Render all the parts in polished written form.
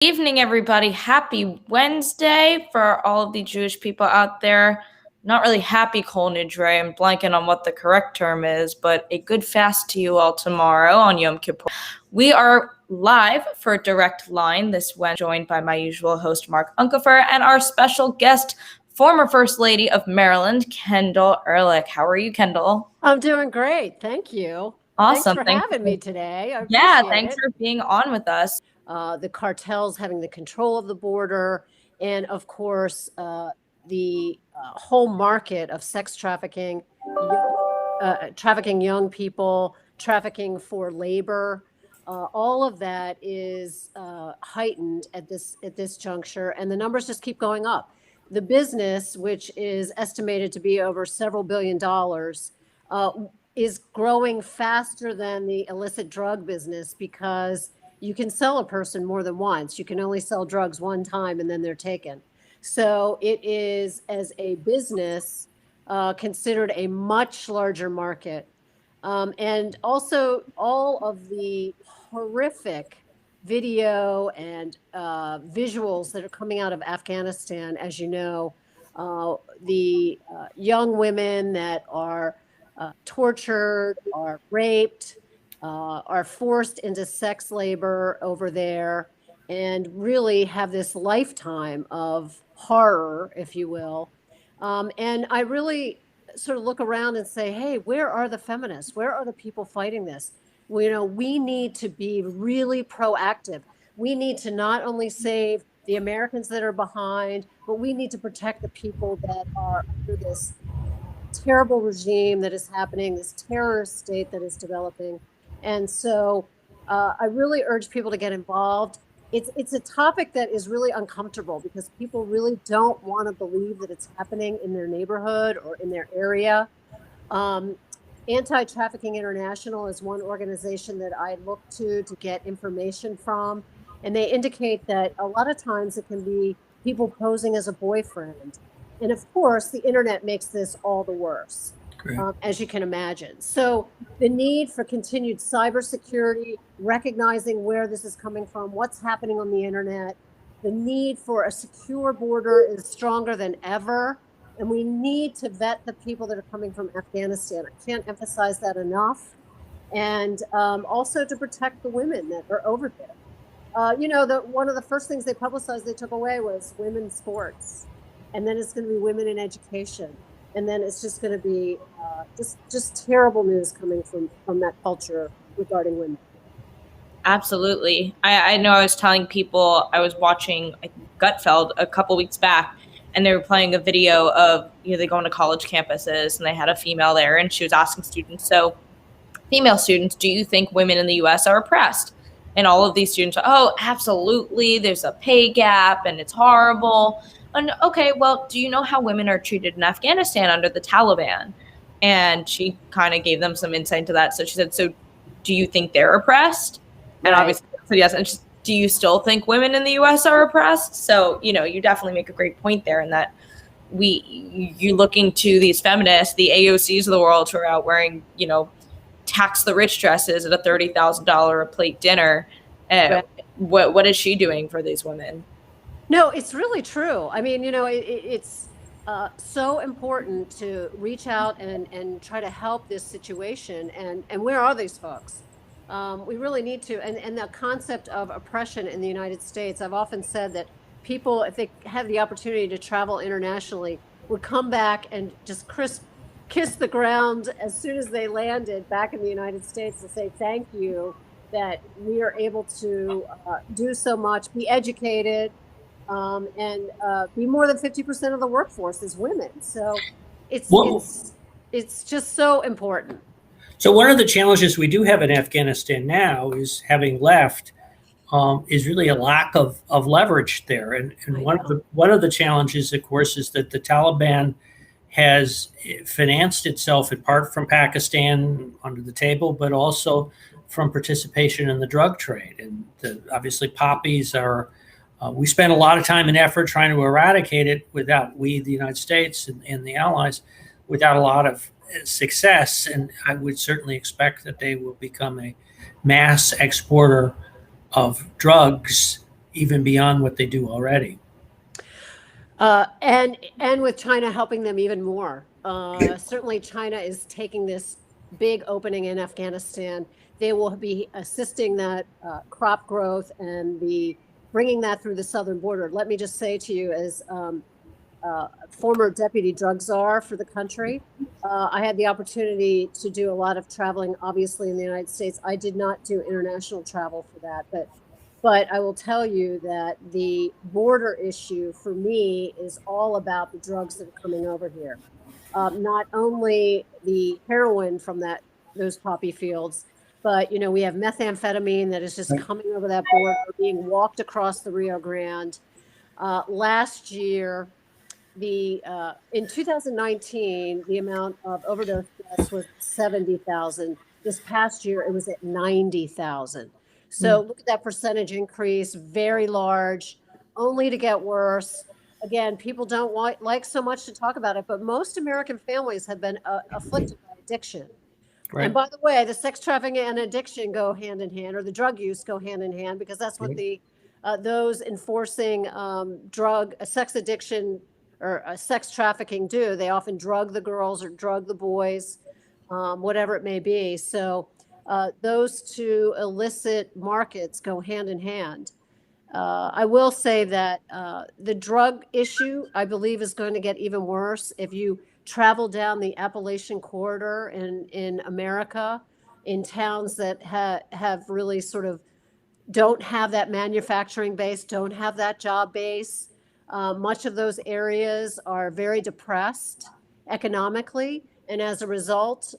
Evening, everybody. Happy Wednesday for all of the Jewish people out there. Not really happy Kol Nidre. I'm blanking on what the correct term is, but a good fast to you all tomorrow on Yom Kippur. We are live for Direct Line this Wednesday, joined by my usual host, Mark Unkefer, and our special guest, former First Lady of Maryland, Kendel Ehrlich. How are you, Kendel? I'm doing great. Thank you. Awesome. Thanks for having me today. I Yeah, appreciate thanks it. for being on with us. The cartels having the control of the border, and of course, the whole market of sex trafficking, trafficking young people, trafficking for labor. All of that is heightened at this juncture, and the numbers just keep going up. The business, which is estimated to be over several $billions, is growing faster than the illicit drug business because you can sell a person more than once. You can only sell drugs one time and then they're taken. So it is, as a business, considered a much larger market. And also all of the horrific video and visuals that are coming out of Afghanistan, as you know, the young women that are tortured, are raped, are forced into sex labor over there, and really have this lifetime of horror, if you will. And I really sort of look around and say, hey, where are the feminists? Where are the people fighting this? We need to be really proactive. We need to not only save the Americans that are behind, but we need to protect the people that are under this terrible regime that is happening, this terrorist state that is developing. And so I really urge people to get involved. It's a topic that is really uncomfortable because people really don't want to believe that it's happening in their neighborhood or in their area. Anti-Trafficking International is one organization that I look to get information from. And they indicate that a lot of times it can be people posing as a boyfriend. And of course, the internet makes this all the worse, as you can imagine. So the need for continued cybersecurity, recognizing where this is coming from, what's happening on the internet, the need for a secure border is stronger than ever. And we need to vet the people that are coming from Afghanistan. I can't emphasize that enough. And also to protect the women that are over there. One of the first things they publicized they took away was women's sports. And then it's going to be women in education. And then it's just going to be just terrible news coming from that culture regarding women. Absolutely. I know I was telling people, I was watching Gutfeld a couple weeks back, and they were playing a video of, they go into college campuses, and they had a female there, and she was asking students, so female students, do you think women in the U.S. are oppressed? And all of these students are, oh, absolutely. There's a pay gap, and it's horrible. And okay, well, do you know how women are treated in Afghanistan under the Taliban? And she kind of gave them some insight into that. So she said, so do you think they're oppressed? And obviously I said yes. And she said, do you still think women in the U.S. are oppressed? So, you definitely make a great point there in that you're looking to these feminists, the AOCs of the world, who are out wearing, tax the rich dresses at a $30,000 a plate dinner. What is she doing for these women? No, it's really true. I mean, it's so important to reach out and try to help this situation. And where are these folks? We really need to. And the concept of oppression in the United States, I've often said that people, if they have the opportunity to travel internationally, would come back and just kiss the ground as soon as they landed back in the United States to say thank you that we are able to do so much, be educated, and be more than 50% of the workforce is women. So it's just so important. So one of the challenges we do have in Afghanistan now is, having left, is really a lack of leverage there. And one of the challenges, of course, is that the Taliban has financed itself in part from Pakistan under the table, but also from participation in the drug trade. And obviously poppies are, we spend a lot of time and effort trying to eradicate it the United States and the allies, without a lot of success. And I would certainly expect that they will become a mass exporter of drugs even beyond what they do already. And with China helping them even more. Certainly China is taking this big opening in Afghanistan. They will be assisting that crop growth and bringing that through the southern border. Let me just say to you, as former deputy drug czar for the country, I had the opportunity to do a lot of traveling, obviously, in the United States. I did not do international travel for that, but I will tell you that the border issue for me is all about the drugs that are coming over here. Not only the heroin from those poppy fields, but we have methamphetamine that is just coming over that border, being walked across the Rio Grande. Last year, in 2019, the amount of overdose deaths was 70,000. This past year, it was at 90,000. So look at that percentage increase, very large, only to get worse. Again, people don't like so much to talk about it, but most American families have been afflicted by addiction. Right. And by the way, the sex trafficking and addiction go hand in hand, or the drug use go hand in hand, because that's what those enforcing sex addiction or sex trafficking do. They often drug the girls or drug the boys, whatever it may be. So those two illicit markets go hand in hand. I will say that the drug issue, I believe, is going to get even worse if you travel down the Appalachian corridor in America, in towns that have really sort of don't have that manufacturing base, don't have that job base. Much of those areas are very depressed economically, and as a result,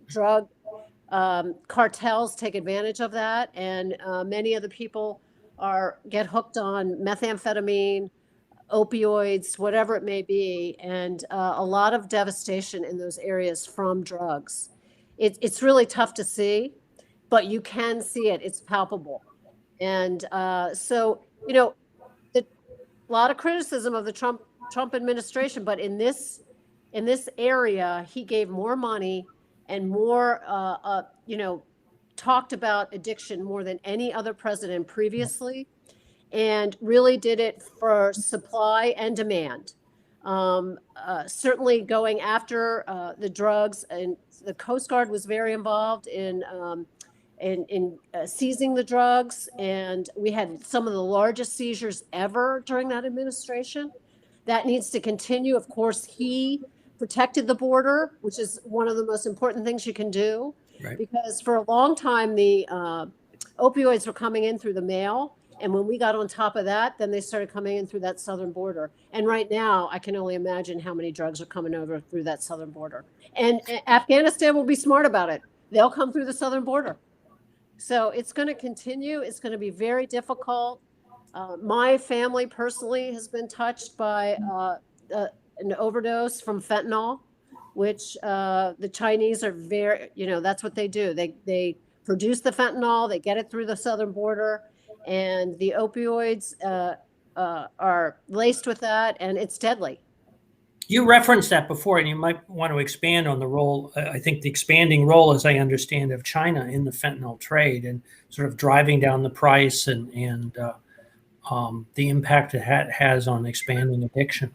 drug cartels take advantage of that, and many of the people get hooked on methamphetamine, opioids, whatever it may be, and a lot of devastation in those areas from drugs. It's really tough to see, but you can see it. It's palpable. And so, a lot of criticism of the Trump administration, but in this area, he gave more money and more, talked about addiction more than any other president previously, and really did it for supply and demand. Certainly going after the drugs, and the Coast Guard was very involved in seizing the drugs, and we had some of the largest seizures ever during that administration. That needs to continue. Of course, he protected the border, which is one of the most important things you can do, because for a long time, the opioids were coming in through the mail. And when we got on top of that, then they started coming in through that southern border. And right now, I can only imagine how many drugs are coming over through that southern border. And Afghanistan will be smart about it. They'll come through the southern border. So it's going to continue. It's going to be very difficult. My family personally has been touched by an overdose from fentanyl, which the Chinese are very, that's what they do. They produce the fentanyl, they get it through the southern border, and the opioids are laced with that, and it's deadly. You referenced that before, and you might want to expand on the role, I think the expanding role, as I understand, of China in the fentanyl trade and sort of driving down the price and the impact it has on expanding addiction.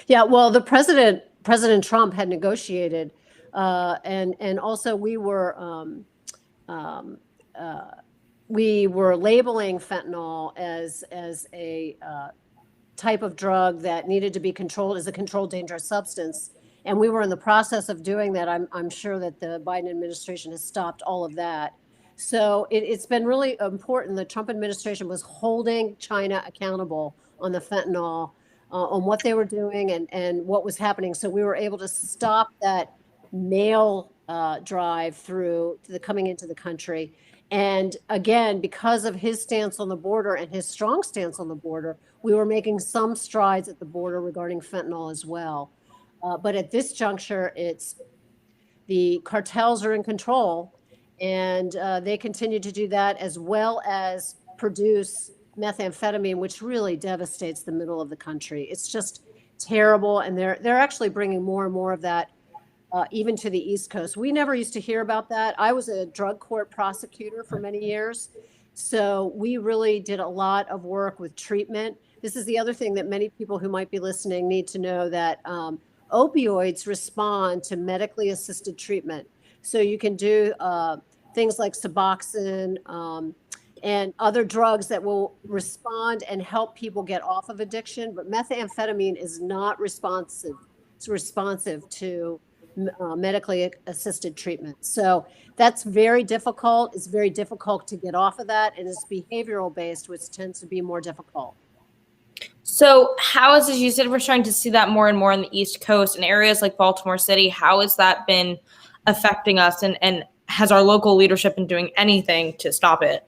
Yeah, well, President Trump had negotiated, and also we were labeling fentanyl as a type of drug that needed to be controlled as a controlled dangerous substance. And we were in the process of doing that. I'm sure that the Biden administration has stopped all of that. So it's been really important. The Trump administration was holding China accountable on the fentanyl, on what they were doing and what was happening. So we were able to stop that mail drive through to the coming into the country. And again, because of his stance on the border and his strong stance on the border, we were making some strides at the border regarding fentanyl as well. But at this juncture, it's the cartels are in control, and they continue to do that, as well as produce methamphetamine, which really devastates the middle of the country. It's just terrible, and they're actually bringing more and more of that even to the East Coast. We never used to hear about that. I was a drug court prosecutor for many years, So we really did a lot of work with treatment. This is the other thing that many people who might be listening need to know, that opioids respond to medically assisted treatment. So you can do things like Suboxone and other drugs that will respond and help people get off of addiction. But methamphetamine is not responsive. It's responsive to medically assisted treatment. So that's very difficult. It's very difficult to get off of that. And it's behavioral based, which tends to be more difficult. So how is this, you said we're starting to see that more and more on the East Coast in areas like Baltimore City. How has that been affecting us? And has our local leadership been doing anything to stop it?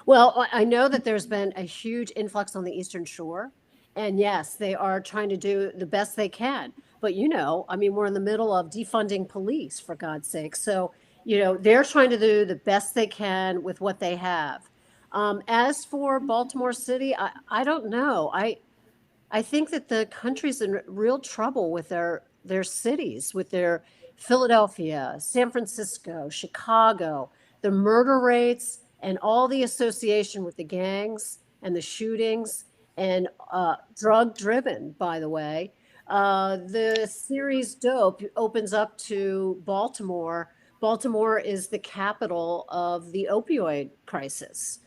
Well, I know that there's been a huge influx on the Eastern Shore. And yes, they are trying to do the best they can. But, I mean, we're in the middle of defunding police, for God's sake. So, they're trying to do the best they can with what they have. As for Baltimore City, I don't know. I think that the country's in real trouble with their cities, with their Philadelphia, San Francisco, Chicago, the murder rates and all the association with the gangs and the shootings and drug driven, by the way. The series Dope opens up to Baltimore. Baltimore is the capital of the opioid crisis.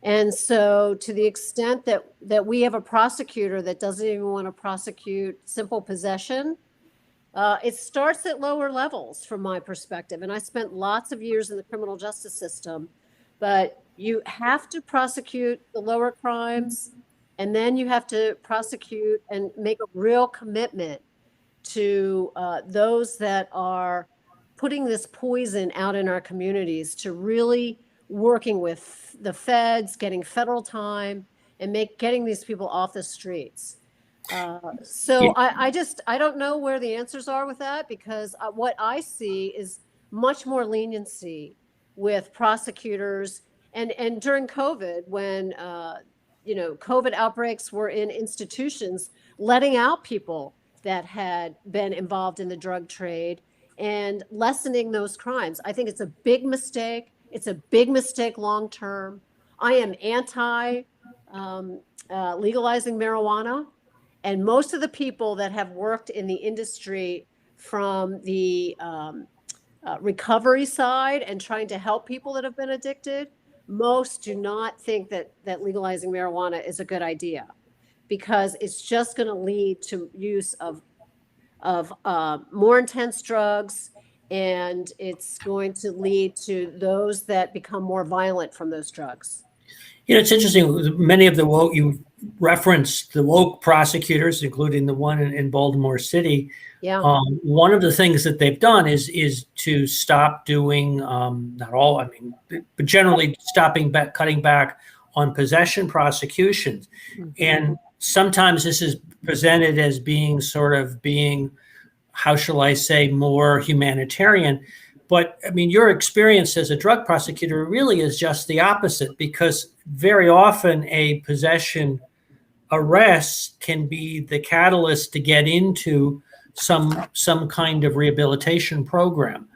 And so to the extent that we have a prosecutor that doesn't even want to prosecute simple possession, it starts at lower levels from my perspective. And I spent lots of years in the criminal justice system, but you have to prosecute the lower crimes, and then you have to prosecute and make a real commitment to those that are putting this poison out in our communities, to really working with the feds, getting federal time, and getting these people off the streets. So I don't know where the answers are with that, because what I see is much more leniency with prosecutors. And during COVID, when COVID outbreaks were in institutions, letting out people that had been involved in the drug trade and lessening those crimes. I think it's a big mistake. It's a big mistake long term. I am anti legalizing marijuana. And most of the people that have worked in the industry from the recovery side and trying to help people that have been addicted, most do not think that legalizing marijuana is a good idea, because it's just going to lead to use of more intense drugs, and it's going to lead to those that become more violent from those drugs. It's interesting. Many of the woke, you referenced the woke prosecutors, including the one in Baltimore City. Yeah. One of the things that they've done is to stop doing, not all, I mean, but generally cutting back on possession prosecutions. Mm-hmm. And sometimes this is presented as being how shall I say, more humanitarian. But I mean, your experience as a drug prosecutor really is just the opposite, because very often a possession arrest can be the catalyst to get into some kind of rehabilitation program.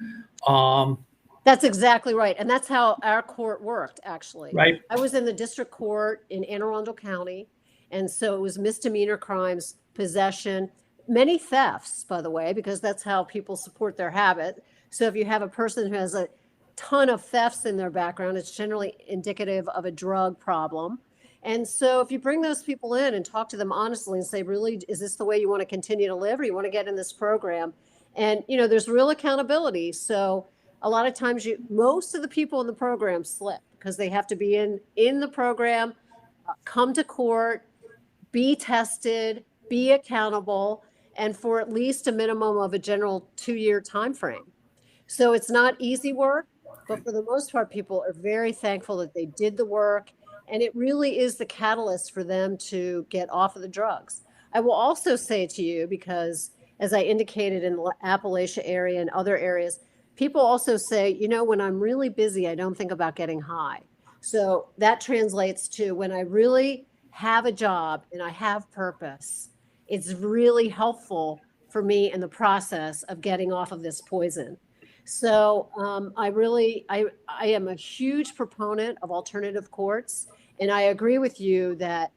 That's exactly right. And that's how our court worked, actually. Right. I was in the district court in Anne Arundel County. And so it was misdemeanor crimes, possession, many thefts, by the way, because that's how people support their habit. So if you have a person who has a ton of thefts in their background, it's generally indicative of a drug problem. And so if you bring those people in and talk to them honestly and say, really, is this the way you want to continue to live, or you want to get in this program? And, there's real accountability. So a lot of times most of the people in the program slip, because they have to be in the program, come to court, be tested, be accountable, and for at least a minimum of a general 2-year time frame. So it's not easy work, but for the most part, people are very thankful that they did the work. And it really is the catalyst for them to get off of the drugs. I will also say to you, because as I indicated in the Appalachia area and other areas, people also say, when I'm really busy, I don't think about getting high. So that translates to when I really have a job and I have purpose, it's really helpful for me in the process of getting off of this poison. So I am a huge proponent of alternative courts, and I agree with you that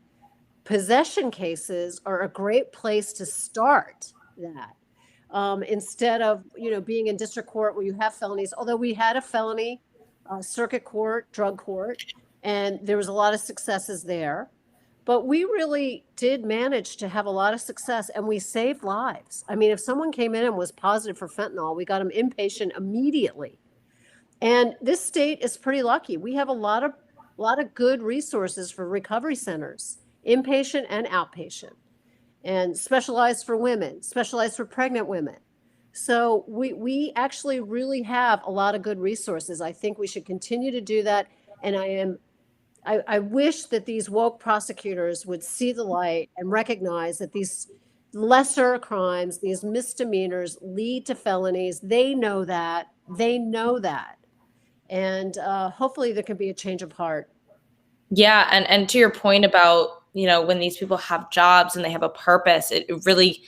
possession cases are a great place to start that. Instead of, being in district court where you have felonies, although we had a felony circuit court, drug court, and there was a lot of successes there. But we really did manage to have a lot of success, and we saved lives. I mean, if someone came in and was positive for fentanyl, we got them inpatient immediately. And this state is pretty lucky. We have a lot of good resources for recovery centers, inpatient and outpatient, and specialized for women, specialized for pregnant women. So we actually really have a lot of good resources. I think we should continue to do that. And I wish that these woke prosecutors would see the light and recognize that these lesser crimes, these misdemeanors lead to felonies. They know that. They know that. And hopefully there can be a change of heart. Yeah, and to your point about, when these people have jobs and they have a purpose, it really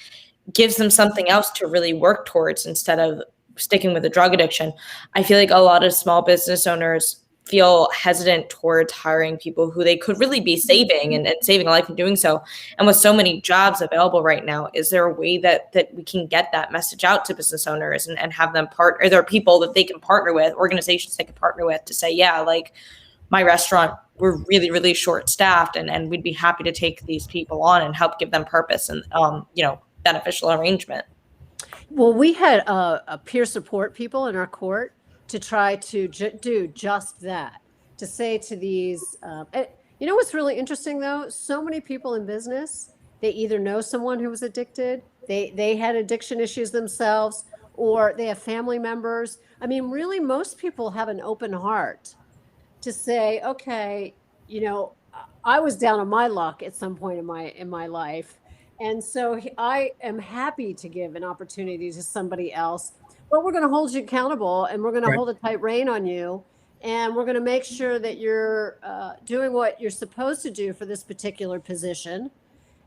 gives them something else to really work towards instead of sticking with a drug addiction. I feel like a lot of small business owners feel hesitant towards hiring people who they could really be saving and saving a life in doing so. And with so many jobs available right now, is there a way that we can get that message out to business owners and have them partner? Are there people that they can partner with, organizations they can partner with to say, yeah, like my restaurant, we're really, really short staffed and we'd be happy to take these people on and help give them purpose and, beneficial arrangement? Well, we had a peer support people in our court to try to do just that, to say to these, what's really interesting though? So many people in business, they either know someone who was addicted, they had addiction issues themselves, or they have family members. I mean, really, most people have an open heart to say, okay, I was down on my luck at some point in my life. And so I am happy to give an opportunity to somebody else, but we're going to hold you accountable and we're going to hold a tight rein on you. And we're going to make sure that you're doing what you're supposed to do for this particular position.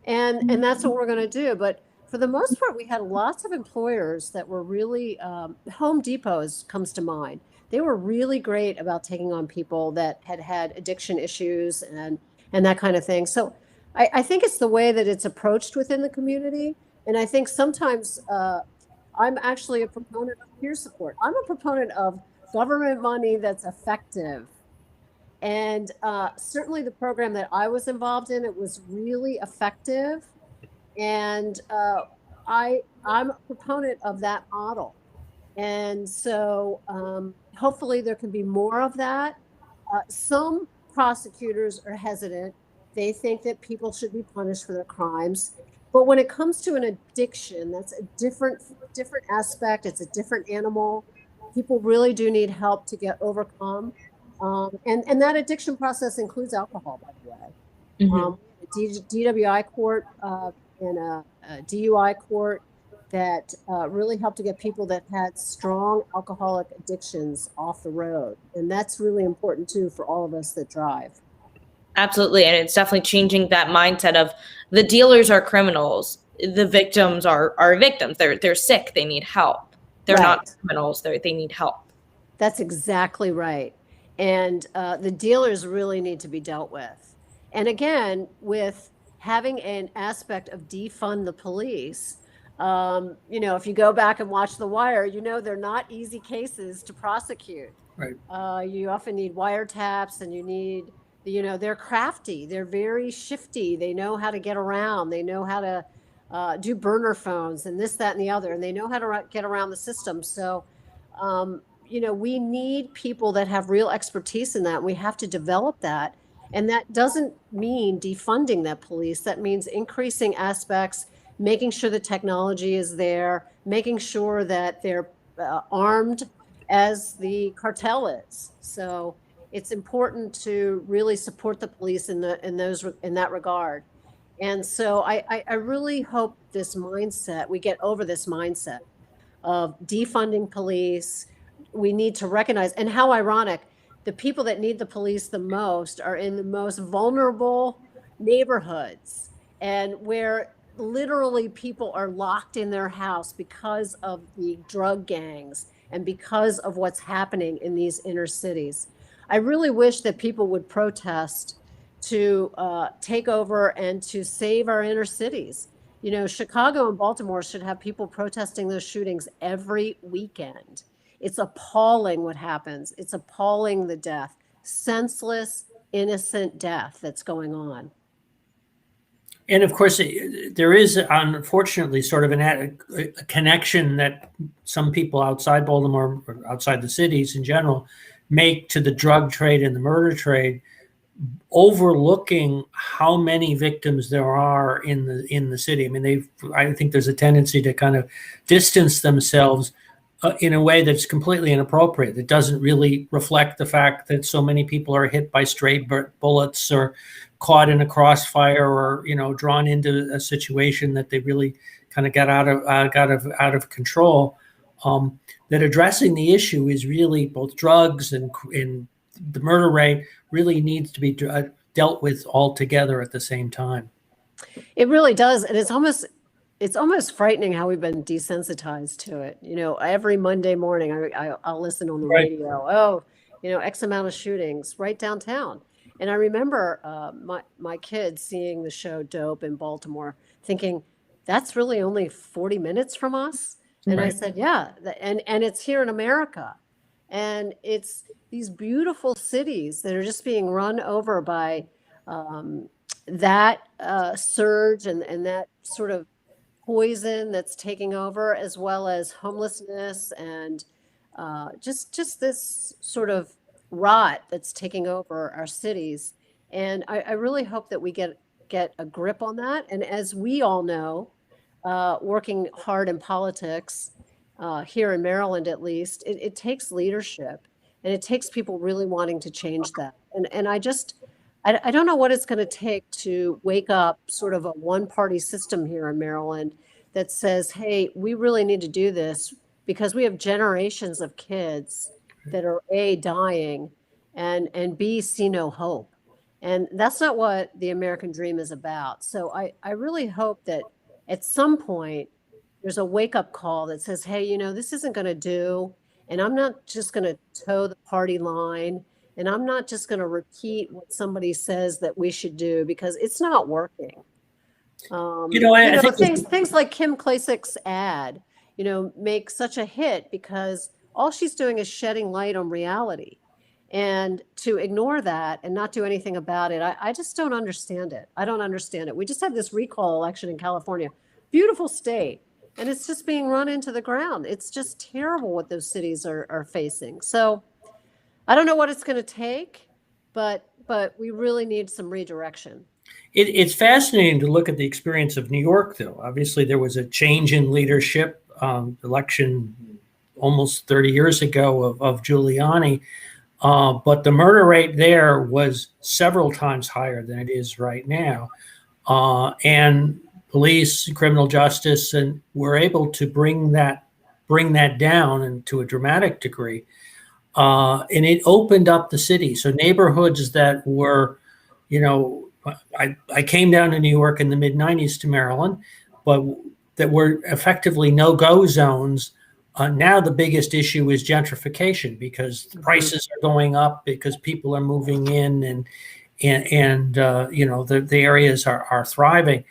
And that's what we're going to do. But for the most part, we had lots of employers that were really, Home Depot's comes to mind. They were really great about taking on people that had addiction issues and that kind of thing. So I think it's the way that it's approached within the community. And I think sometimes I'm actually a proponent of peer support. I'm a proponent of government money that's effective. And certainly the program that I was involved in, it was really effective. And I'm a proponent of that model. And so hopefully there can be more of that. Some prosecutors are hesitant. They think that people should be punished for their crimes. But when it comes to an addiction, that's a different aspect. It's a different animal. People really do need help to get overcome. And that addiction process includes alcohol, by the way. Mm-hmm. DWI court and a DUI court that really helped to get people that had strong alcoholic addictions off the road. And that's really important too for all of us that drive. Absolutely. And it's definitely changing that mindset of the dealers are criminals. The victims are victims. They're sick. They need help. They're not criminals. They need help. That's exactly right. And the dealers really need to be dealt with. And again, with having an aspect of defund the police, if you go back and watch The Wire, they're not easy cases to prosecute. Right. You often need wiretaps and you need, they're crafty. They're very shifty. They know how to get around. They know how to do burner phones and this, that, and the other. And they know how to get around the system. So, we need people that have real expertise in that. We have to develop that. And that doesn't mean defunding that police. That means increasing aspects, making sure the technology is there, making sure that they're armed as the cartel is. So it's important to really support the police in that regard. And so I really hope we get over this mindset of defunding police. We need to recognize, and how ironic, the people that need the police the most are in the most vulnerable neighborhoods and where literally people are locked in their house because of the drug gangs and because of what's happening in these inner cities. I really wish that people would protest to take over and to save our inner cities. You know, Chicago and Baltimore should have people protesting those shootings every weekend. It's appalling what happens. It's appalling, the death, senseless, innocent death that's going on. And of course, there is, unfortunately, sort of a connection that some people outside Baltimore, or outside the cities in general, make to the drug trade and the murder trade, overlooking how many victims there are in the city. I mean, I think there's a tendency to kind of distance themselves in a way that's completely inappropriate. That doesn't really reflect the fact that so many people are hit by stray bullets or caught in a crossfire, or drawn into a situation that they really kind of got out of control. That addressing the issue is really both drugs and the murder rate really needs to be dealt with all together at the same time. It really does, and it's almost frightening how we've been desensitized to it. Every Monday morning, I'll listen on the radio. Oh, X amount of shootings right downtown. And I remember my kids seeing the show Dope in Baltimore, thinking, that's really only 40 minutes from us. And I said, yeah, and it's here in America. And it's these beautiful cities that are just being run over by that surge and that sort of poison that's taking over, as well as homelessness and just this sort of rot that's taking over our cities. And I really hope that we get a grip on that. And as we all know, working hard in politics, here in Maryland at least, it takes leadership, and it takes people really wanting to change that. And I don't know what it's going to take to wake up sort of a one-party system here in Maryland that says, hey, we really need to do this, because we have generations of kids that are A, dying, and B, see no hope. And that's not what the American dream is about. So I really hope that at some point there's a wake-up call that says, hey, this isn't going to do, and I'm not just going to toe the party line, and I'm not just going to repeat what somebody says that we should do, because it's not working. I think things like Kim Klasik's ad, make such a hit because all she's doing is shedding light on reality. And to ignore that and not do anything about it, I just don't understand it. I don't understand it. We just had this recall election in California, beautiful state, and it's just being run into the ground. It's just terrible what those cities are facing. So I don't know what it's going to take, but we really need some redirection. It's fascinating to look at the experience of New York, though. Obviously, there was a change in leadership, election almost 30 years ago of Giuliani. But the murder rate there was several times higher than it is right now. And police, criminal justice, and were able to bring that down, and to a dramatic degree. And it opened up the city. So neighborhoods that were, I came down to New York in the mid-90s to Maryland, but that were effectively no-go zones. Now the biggest issue is gentrification, because the prices are going up, because people are moving in, and the areas are thriving.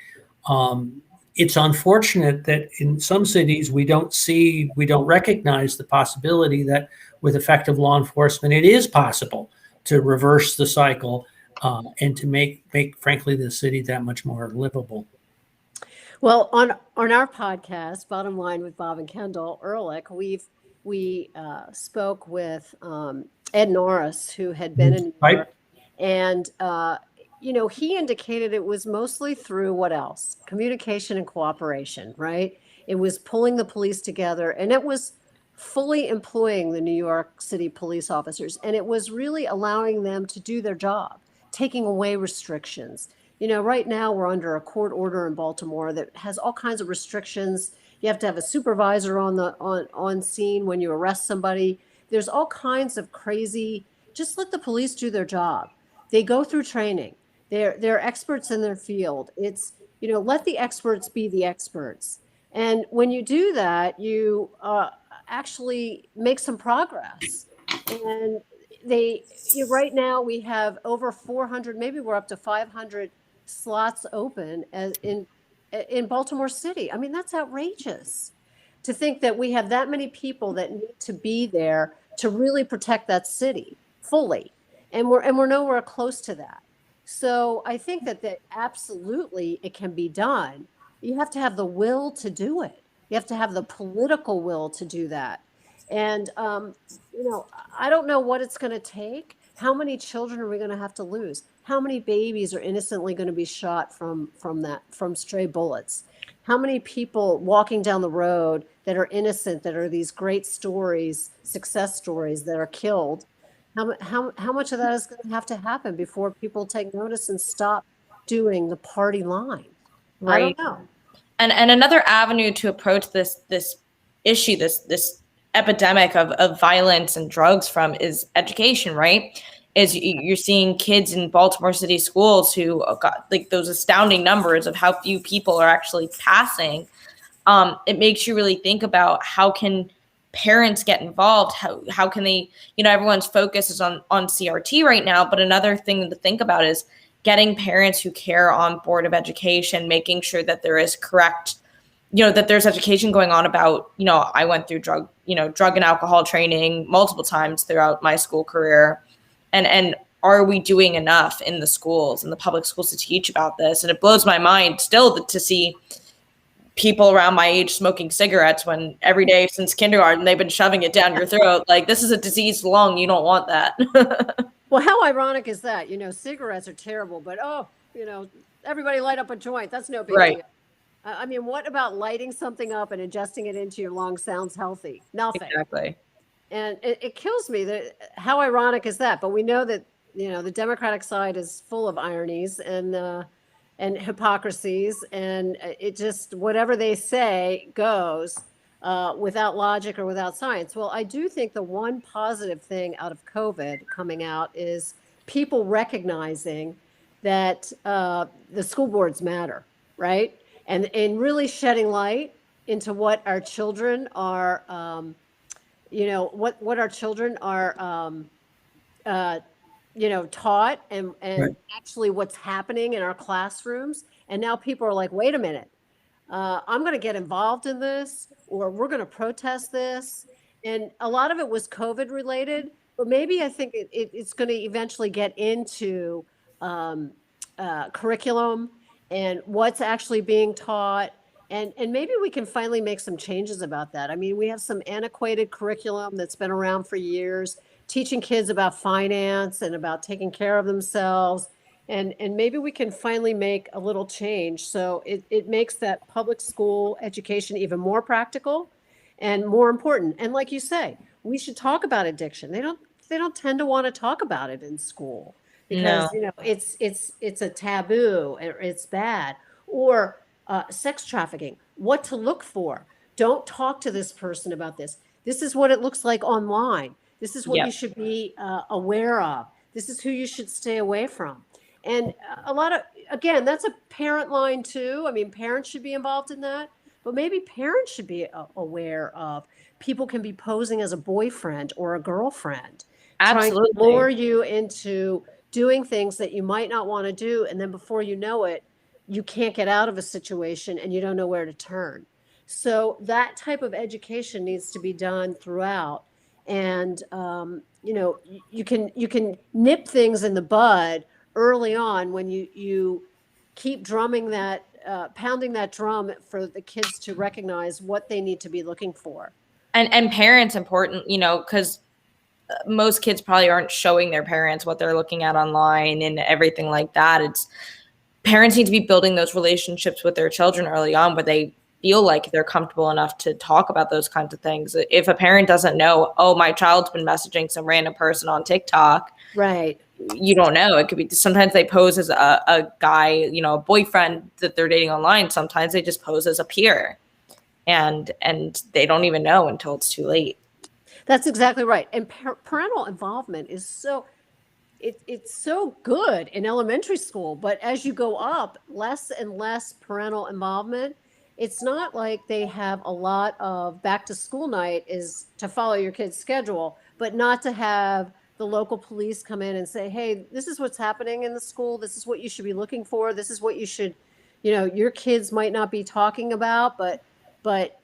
It's unfortunate that in some cities we don't recognize the possibility that with effective law enforcement, it is possible to reverse the cycle and to make frankly the city that much more livable. Well, on our podcast, Bottom Line with Bob and Kendel Ehrlich, we spoke with Ed Norris, who had been in New York, and he indicated it was mostly through what else? Communication and cooperation, right? It was pulling the police together, and it was fully employing the New York City police officers, and it was really allowing them to do their job, taking away restrictions. Right now we're under a court order in Baltimore that has all kinds of restrictions. You have to have a supervisor on scene when you arrest somebody. There's all kinds of crazy. Just let the police do their job. They go through training. They're experts in their field. It's let the experts be the experts. And when you do that, actually make some progress. And right now we have over 400, maybe we're up to 500 slots open in Baltimore City. I mean, that's outrageous to think that we have that many people that need to be there to really protect that city fully. And we're nowhere close to that. So I think that absolutely it can be done. You have to have the will to do it. You have to have the political will to do that. And, I don't know what it's going to take. How many children are we going to have to lose? How many babies are innocently going to be shot from stray bullets? How many people walking down the road that are innocent, that are these great stories, success stories, that are killed? How much of that is going to have to happen before people take notice and stop doing the party line? I Right. don't know. And another avenue to approach this issue, this epidemic of violence and drugs from is education, right? Is you're seeing kids in Baltimore City schools who got like those astounding numbers of how few people are actually passing. It makes you really think about how can parents get involved? How can they, everyone's focus is on CRT right now, but another thing to think about is getting parents who care on board of education, making sure that there is correct, that there's education going on about, I went through drug and alcohol training multiple times throughout my school career. And are we doing enough in the schools, in the public schools, to teach about this? And it blows my mind still to see people around my age smoking cigarettes when every day since kindergarten they've been shoving it down your throat. Like, this is a diseased lung. You don't want that. Well, how ironic is that? Cigarettes are terrible, but everybody light up a joint. That's no big deal. I mean, what about lighting something up and ingesting it into your lungs sounds healthy? Nothing. Exactly. And it kills me that how ironic is that? But we know that, the Democratic side is full of ironies and hypocrisies, and it just, whatever they say goes without logic or without science. Well, I do think the one positive thing out of COVID coming out is people recognizing that the school boards matter, right? And really shedding light into what our children are, what our children are, taught and Right. actually what's happening in our classrooms. And now people are like, wait a minute, I'm going to get involved in this, or we're going to protest this. And a lot of it was COVID related, but maybe I think it's going to eventually get into curriculum and what's actually being taught. And maybe we can finally make some changes about that. I mean, we have some antiquated curriculum that's been around for years, teaching kids about finance and about taking care of themselves. And maybe we can finally make a little change. So it makes that public school education even more practical and more important. And like you say, we should talk about addiction. They don't tend to want to talk about it in school because, No. it's a taboo, or it's bad. Or sex trafficking, what to look for. Don't talk to this person about this. This is what it looks like online. This is what you should be aware of. This is who you should stay away from. And a lot of, again, that's a parent line too. I mean, parents should be involved in that, but maybe parents should be aware of people can be posing as a boyfriend or a girlfriend, Absolutely. trying to lure you into doing things that you might not want to do. And then before you know it, you can't get out of a situation and you don't know where to turn. So that type of education needs to be done throughout. And, you can nip things in the bud early on when you keep drumming that, pounding that drum for the kids to recognize what they need to be looking for. And parents important, because most kids probably aren't showing their parents what they're looking at online and everything like that. It's parents need to be building those relationships with their children early on where they feel like they're comfortable enough to talk about those kinds of things. If a parent doesn't know, oh, my child's been messaging some random person on TikTok, right? You don't know. It could be sometimes they pose as a guy, a boyfriend that they're dating online. Sometimes they just pose as a peer, and they don't even know until it's too late. That's exactly right. And parental involvement is it's so good in elementary school, but as you go up, less and less parental involvement. it's not like they have a lot of back to school night is to follow your kid's schedule, but not to have the local police come in and say, hey, this is what's happening in the school. This is what you should be looking for. This is what you should, your kids might not be talking about, but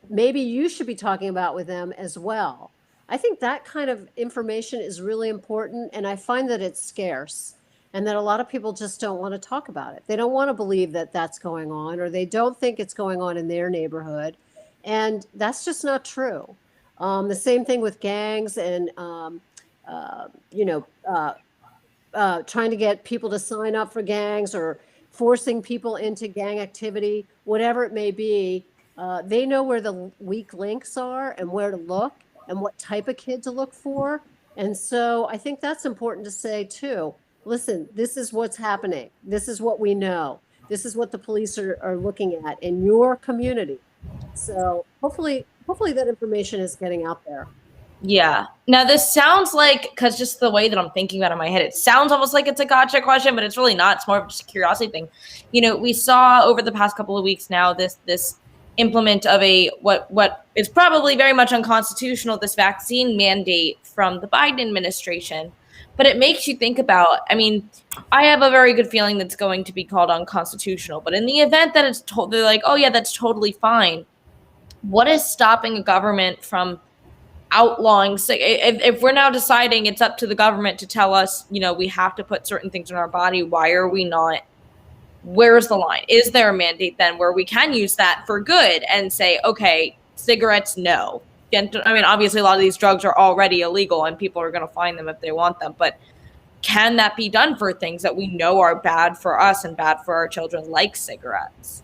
maybe you should be talking about with them as well. I think that kind of information is really important. And I find that it's scarce and that a lot of people just don't want to talk about it. They don't want to believe that that's going on, or they don't think it's going on in their neighborhood. And that's just not true. The same thing with gangs and, trying to get people to sign up for gangs or forcing people into gang activity, whatever it may be. They know where the weak links are and where to look and what type of kid to look for. And so I think that's important to say too. Listen, this is what's happening. This is what we know. This is what the police are looking at in your community. So hopefully that information is getting out there. Yeah. Now this sounds like, because just the way that I'm thinking about it in my head, it sounds almost like it's a gotcha question, but it's really not. It's more of just a curiosity thing. We saw over the past couple of weeks now this implement of what is probably very much unconstitutional, this vaccine mandate from the Biden administration. But it makes you think about, I have a very good feeling that's going to be called unconstitutional, but in the event that they're like, oh yeah, that's totally fine. What is stopping a government from outlawing? If we're now deciding it's up to the government to tell us, we have to put certain things in our body, why are we not? Where's the line? Is there a mandate then where we can use that for good and say, okay, cigarettes, no. Obviously a lot of these drugs are already illegal and people are going to find them if they want them, but can that be done for things that we know are bad for us and bad for our children, like cigarettes?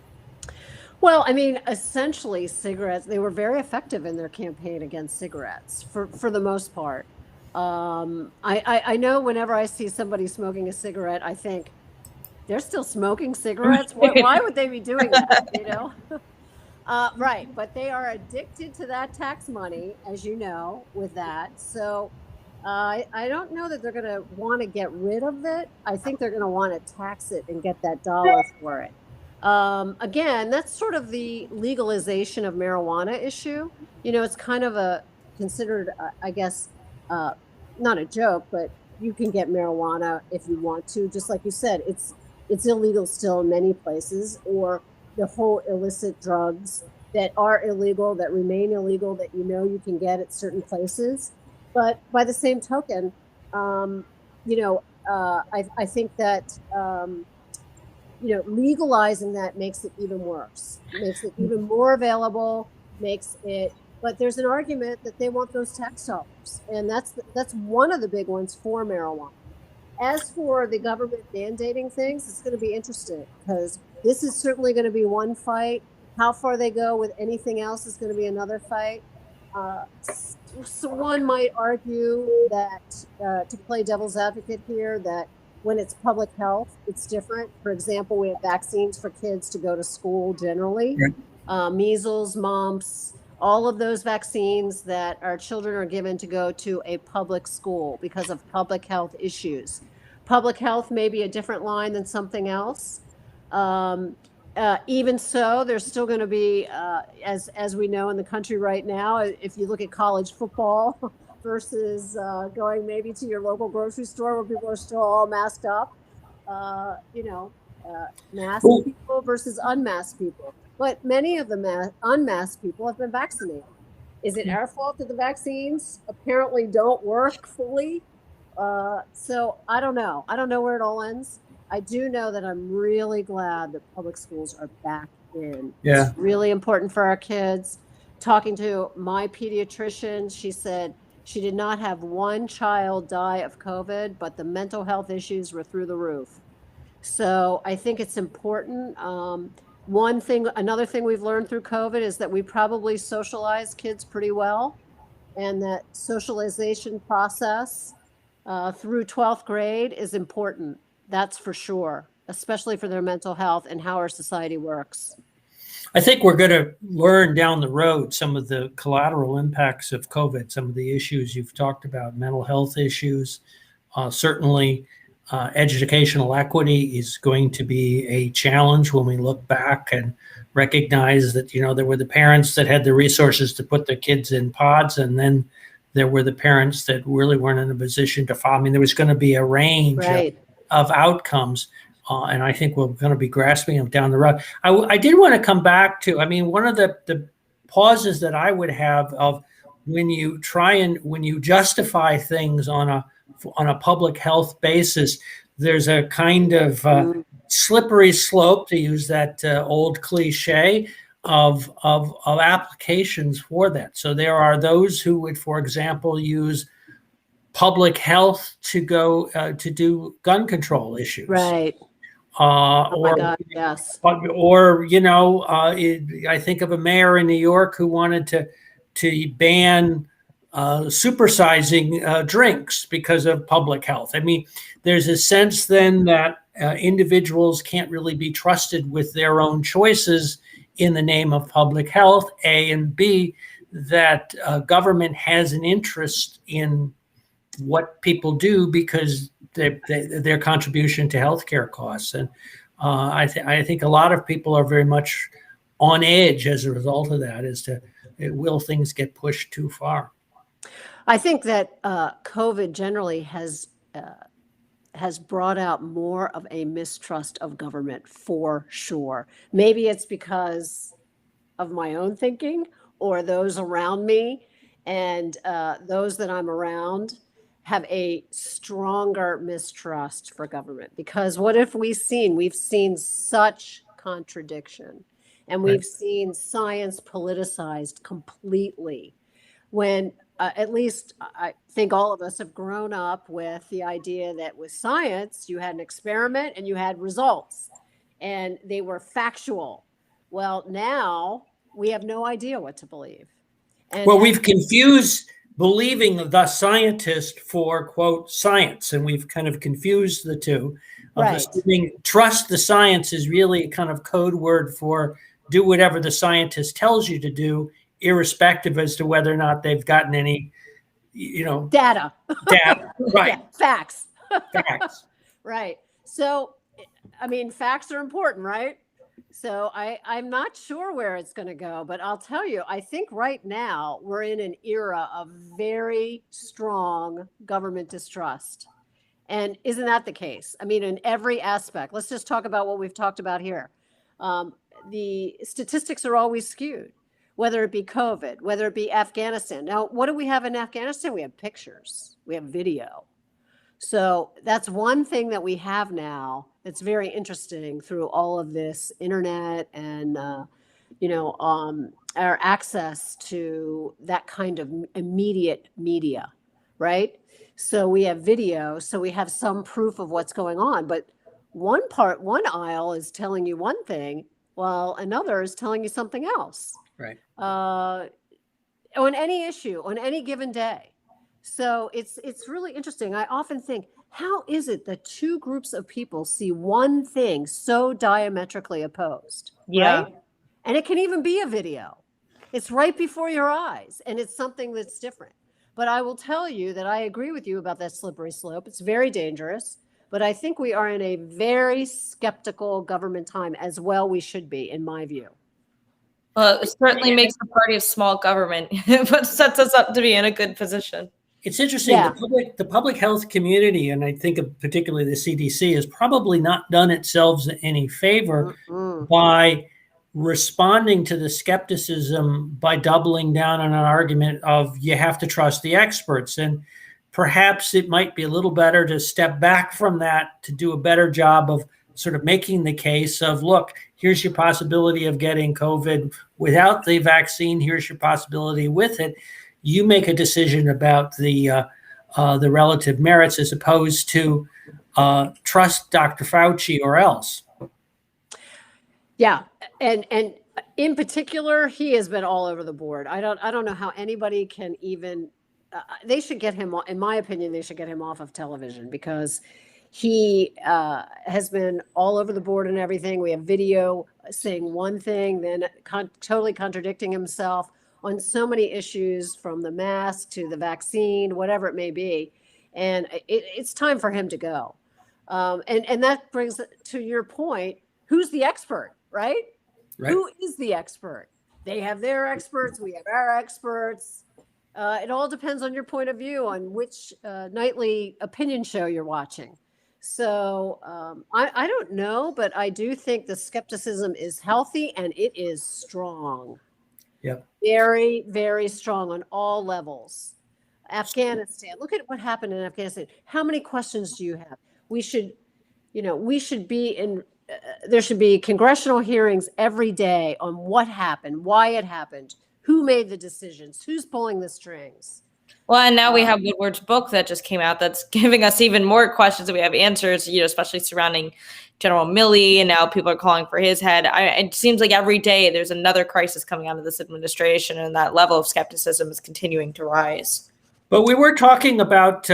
Well, essentially cigarettes, they were very effective in their campaign against cigarettes for the most part. I know whenever I see somebody smoking a cigarette, I think they're still smoking cigarettes. Why would they be doing that? Right. But they are addicted to that tax money, as you know, with that. So I don't know that they're going to want to get rid of it. I think they're going to want to tax it and get that dollar for it. Again, that's sort of the legalization of marijuana issue. It's kind of considered, I guess, not a joke, but you can get marijuana if you want to. Just like you said, it's illegal still in many places, or the whole illicit drugs that are illegal, that remain illegal, that you can get at certain places. But by the same token, I think that legalizing that makes it even worse, makes it even more available, but there's an argument that they want those tax dollars. And that's one of the big ones for marijuana. As for the government mandating things, it's going to be interesting because this is certainly going to be one fight. How far they go with anything else is going to be another fight. So one might argue that, to play devil's advocate here, that when it's public health, it's different. For example, we have vaccines for kids to go to school generally, measles, mumps, all of those vaccines that our children are given to go to a public school because of public health issues. Public health may be a different line than something else. Even so, there's still going to be, as we know in the country right now, if you look at college football versus going maybe to your local grocery store where people are still all masked up, masked people versus unmasked people. But many of the unmasked people have been vaccinated. Is it our fault that the vaccines apparently don't work fully? So I don't know. I don't know where it all ends. I do know that I'm really glad that public schools are back in. Yeah. It's really important for our kids. Talking to my pediatrician, she said she did not have one child die of COVID, but the mental health issues were through the roof. So I think it's important. Another thing we've learned through COVID is that we probably socialize kids pretty well, and that socialization process through 12th grade is important. That's for sure, especially for their mental health and how our society works. I think we're going to learn down the road some of the collateral impacts of COVID, some of the issues you've talked about, mental health issues, certainly educational equity is going to be a challenge when we look back and recognize that, there were the parents that had the resources to put their kids in pods, and then there were the parents that really weren't in a position to follow. I mean, there was going to be a range of outcomes, and I think we're going to be grasping them down the road. I did want to come back to, one of the pauses that I would have of when you justify things on a public health basis, there's a kind of slippery slope, to use that old cliche, of applications for that. So there are those who would, for example, use public health to go to do gun control issues. Right. Oh my God, yes. Or I think of a mayor in New York who wanted to ban supersizing drinks because of public health. I mean, there's a sense then that individuals can't really be trusted with their own choices in the name of public health, A, and B, that government has an interest in what people do because their contribution to healthcare costs. And I think a lot of people are very much on edge as a result of that, as to will things get pushed too far. I think that COVID generally has brought out more of a mistrust of government, for sure. Maybe it's because of my own thinking or those around me, and those that I'm around have a stronger mistrust for government. Because what if we've seen such contradiction, and we've seen science politicized completely, when at least I think all of us have grown up with the idea that with science, you had an experiment and you had results, and they were factual. Well, now we have no idea what to believe. And we've confused believing the scientist for, quote, science, and we've kind of confused the two. Assuming trust the science is really a kind of code word for do whatever the scientist tells you to do, irrespective as to whether or not they've gotten any, data. Right. Yeah, facts. Facts. Right. So, facts are important, right? So I'm not sure where it's going to go, but I'll tell you, I think right now we're in an era of very strong government distrust. And isn't that the case? In every aspect. Let's just talk about what we've talked about here. The statistics are always skewed, whether it be COVID, whether it be Afghanistan. Now, what do we have in Afghanistan? We have pictures, we have video. So that's one thing that we have now that's very interesting through all of this internet and, our access to that kind of immediate media, right? So we have video, so we have some proof of what's going on. But one aisle is telling you one thing, while another is telling you something else. Right. On any issue, on any given day. So it's really interesting. I often think, how is it that two groups of people see one thing so diametrically opposed? Yeah. Right? And it can even be a video. It's right before your eyes, and it's something that's different. But I will tell you that I agree with you about that slippery slope. It's very dangerous. But I think we are in a very skeptical government time, as well we should be, in my view. Well, it certainly makes the party of small government, but sets us up to be in a good position. It's interesting. Yeah. The public health community, and I think particularly the CDC, has probably not done itself any favor by responding to the skepticism by doubling down on an argument of you have to trust the experts. And perhaps it might be a little better to step back from that to do a better job of sort of making the case of, look, here's your possibility of getting COVID without the vaccine. Here's your possibility with it. You make a decision about the relative merits, as opposed to trust Dr. Fauci or else. Yeah, and in particular, he has been all over the board. I don't know how anybody can even. They should get him, in my opinion, they should get him off of television, because he has been all over the board and everything. We have video saying one thing, then totally contradicting himself on so many issues, from the mask to the vaccine, whatever it may be. And it's time for him to go. And that brings to your point, who's the expert, right? Who is the expert? They have their experts. We have our experts. It all depends on your point of view on which nightly opinion show you're watching. So I don't know, but I do think the skepticism is healthy and it is strong. Yep. Very, very strong on all levels. Afghanistan, look at what happened in Afghanistan. How many questions do you have? We should be in, there should be congressional hearings every day on what happened, why it happened, who made the decisions, who's pulling the strings. Well, and now we have Woodward's book that just came out that's giving us even more questions that we have answers, especially surrounding General Milley, and now people are calling for his head. It seems like every day there's another crisis coming out of this administration, and that level of skepticism is continuing to rise. But we were talking about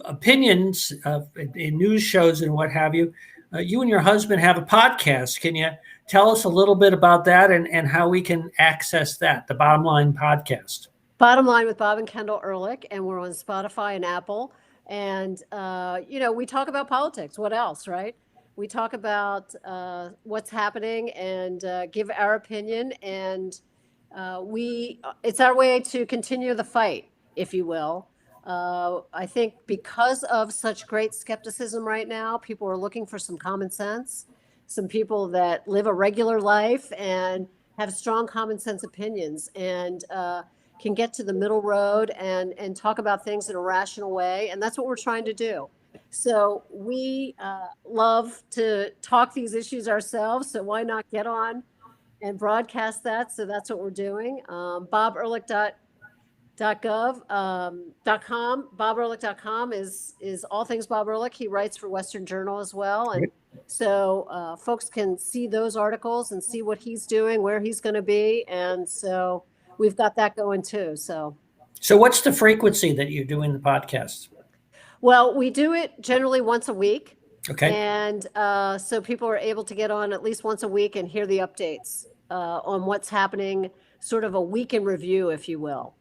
opinions in news shows and what have you. You and your husband have a podcast. Can you tell us a little bit about that and how we can access that, the Bottom Line podcast? Bottom Line with Bob and Kendel Ehrlich, and we're on Spotify and Apple. And, we talk about politics. What else, right? We talk about what's happening and give our opinion. And it's our way to continue the fight, if you will. I think because of such great skepticism right now, people are looking for some common sense, some people that live a regular life and have strong common sense opinions and can get to the middle road and talk about things in a rational way. And that's what we're trying to do. So we love to talk these issues ourselves. So why not get on and broadcast that? So that's what we're doing. BobEhrlich.com. BobEhrlich.com is all things Bob Ehrlich. He writes for Western Journal as well. And so folks can see those articles and see what he's doing, where he's going to be. And so we've got that going too. So what's the frequency that you're doing the podcast? Well, we do it generally once a week. Okay. And so people are able to get on at least once a week and hear the updates on what's happening, sort of a week in review, if you will.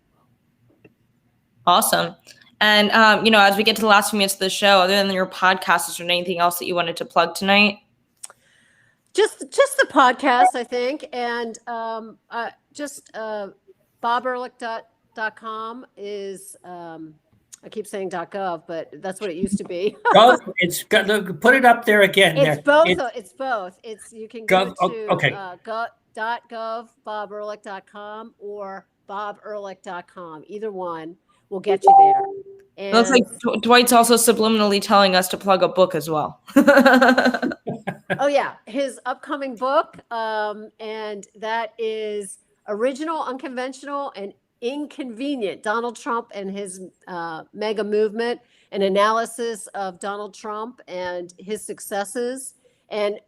Awesome. And, as we get to the last few minutes of the show, other than your podcast, is there anything else that you wanted to plug tonight? Just the podcast, I think. And BobEhrlich.com is, I keep saying .gov, but that's what it used to be. Gov, put it up there again. It's both. It's both. You can go to gov, BobEhrlich.com, or BobEhrlich.com. Either one will get you there. And it looks like Dwight's also subliminally telling us to plug a book as well. Oh yeah, his upcoming book, and that is Original, Unconventional, and Inconvenient: Donald Trump and his mega movement, an analysis of Donald Trump and his successes. And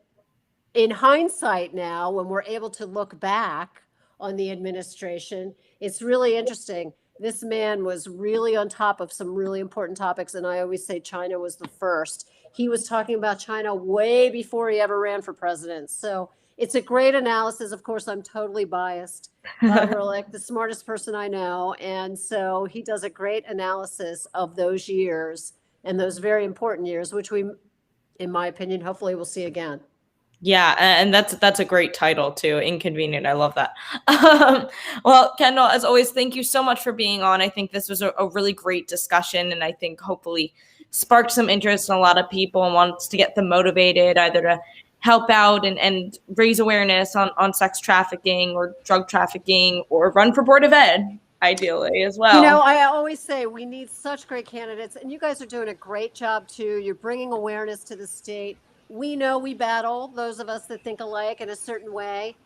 in hindsight now, when we're able to look back on the administration, it's really interesting. This man was really on top of some really important topics. And I always say China was the first. He was talking about China way before he ever ran for president. So it's a great analysis. Of course, I'm totally biased. Bob Ehrlich, the smartest person I know. And so he does a great analysis of those years and those very important years, which we, in my opinion, hopefully will see again. Yeah, and that's a great title too, Inconvenient. I love that. Well, Kendel, as always, thank you so much for being on. I think this was a really great discussion, and I think hopefully sparked some interest in a lot of people and wants to get them motivated either to help out and raise awareness on sex trafficking or drug trafficking, or run for Board of Ed, ideally, as well. I always say we need such great candidates, and you guys are doing a great job too. You're bringing awareness to the state. We know we battle, those of us that think alike in a certain way.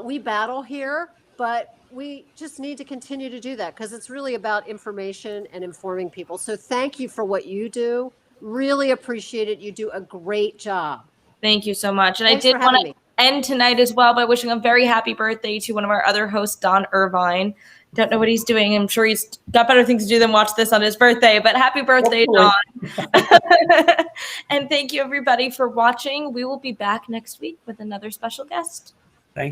We battle here, but we just need to continue to do that because it's really about information and informing people. So thank you for what you do. Really appreciate it. You do a great job. Thank you so much. And Thanks I did want to end tonight as well by wishing a very happy birthday to one of our other hosts, Don Irvine. Don't know what he's doing. I'm sure he's got better things to do than watch this on his birthday, but happy birthday, Don. And thank you, everybody, for watching. We will be back next week with another special guest. Thank you.